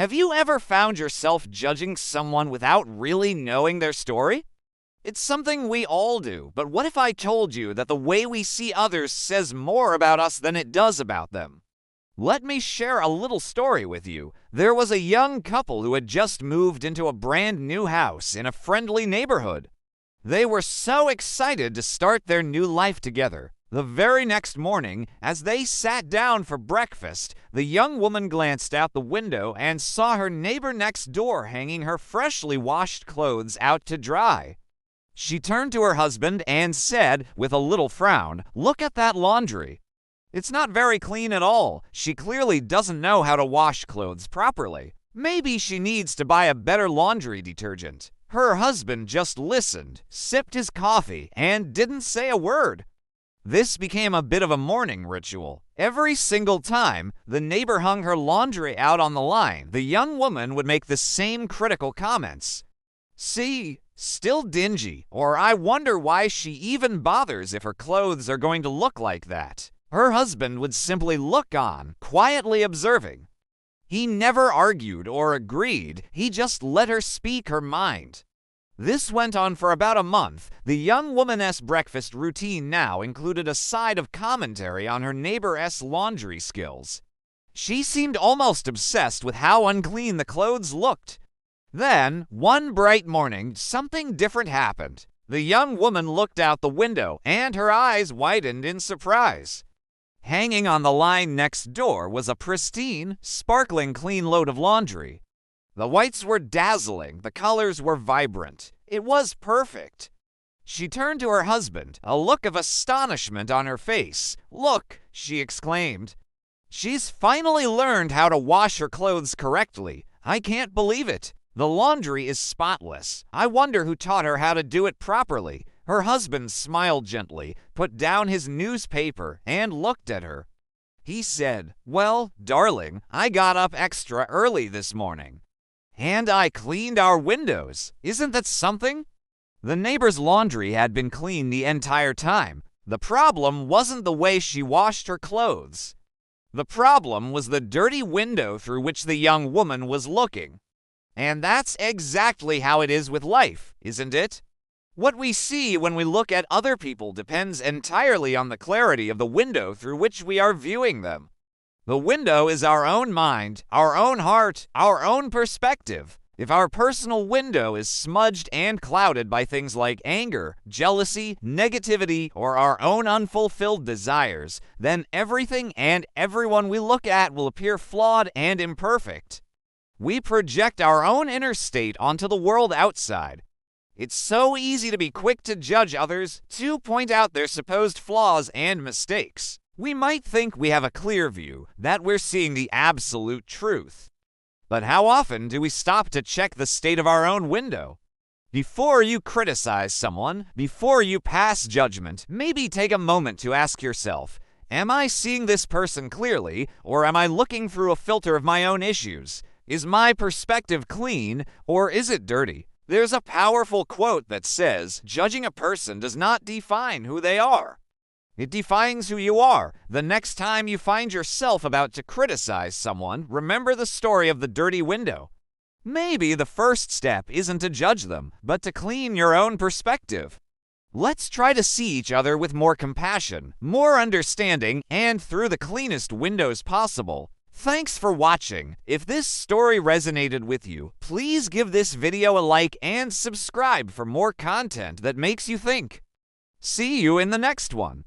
Have you ever found yourself judging someone without really knowing their story? It's something we all do, but what if I told you that the way we see others says more about us than it does about them? Let me share a little story with you. There was a young couple who had just moved into a brand new house in a friendly neighborhood. They were so excited to start their new life together. The very next morning, as they sat down for breakfast, the young woman glanced out the window and saw her neighbor next door hanging her freshly washed clothes out to dry. She turned to her husband and said, with a little frown, "Look at that laundry. It's not very clean at all. She clearly doesn't know how to wash clothes properly. Maybe she needs to buy a better laundry detergent." Her husband just listened, sipped his coffee, and didn't say a word. This became a bit of a morning ritual. Every single time the neighbor hung her laundry out on the line, the young woman would make the same critical comments. "See, still dingy," or "I wonder why she even bothers if her clothes are going to look like that." Her husband would simply look on, quietly observing. He never argued or agreed, he just let her speak her mind. This went on for about a month. The young woman's breakfast routine now included a side of commentary on her neighbor's laundry skills. She seemed almost obsessed with how unclean the clothes looked. Then, one bright morning, something different happened. The young woman looked out the window, and her eyes widened in surprise. Hanging on the line next door was a pristine, sparkling clean load of laundry. The whites were dazzling, the colors were vibrant. It was perfect. She turned to her husband, a look of astonishment on her face. "Look," she exclaimed. "She's finally learned how to wash her clothes correctly. I can't believe it. The laundry is spotless. I wonder who taught her how to do it properly." Her husband smiled gently, put down his newspaper, and looked at her. He said, "Well, darling, I got up extra early this morning. And I cleaned our windows. Isn't that something?" The neighbor's laundry had been clean the entire time. The problem wasn't the way she washed her clothes. The problem was the dirty window through which the young woman was looking. And that's exactly how it is with life, isn't it? What we see when we look at other people depends entirely on the clarity of the window through which we are viewing them. The window is our own mind, our own heart, our own perspective. If our personal window is smudged and clouded by things like anger, jealousy, negativity, or our own unfulfilled desires, then everything and everyone we look at will appear flawed and imperfect. We project our own inner state onto the world outside. It's so easy to be quick to judge others, to point out their supposed flaws and mistakes. We might think we have a clear view, that we're seeing the absolute truth. But how often do we stop to check the state of our own window? Before you criticize someone, before you pass judgment, maybe take a moment to ask yourself, am I seeing this person clearly, or am I looking through a filter of my own issues? Is my perspective clean, or is it dirty? There's a powerful quote that says, "Judging a person does not define who they are. It defines who you are." The next time you find yourself about to criticize someone, remember the story of the dirty window. Maybe the first step isn't to judge them, but to clean your own perspective. Let's try to see each other with more compassion, more understanding, and through the cleanest windows possible. Thanks for watching. If this story resonated with you, please give this video a like and subscribe for more content that makes you think. See you in the next one.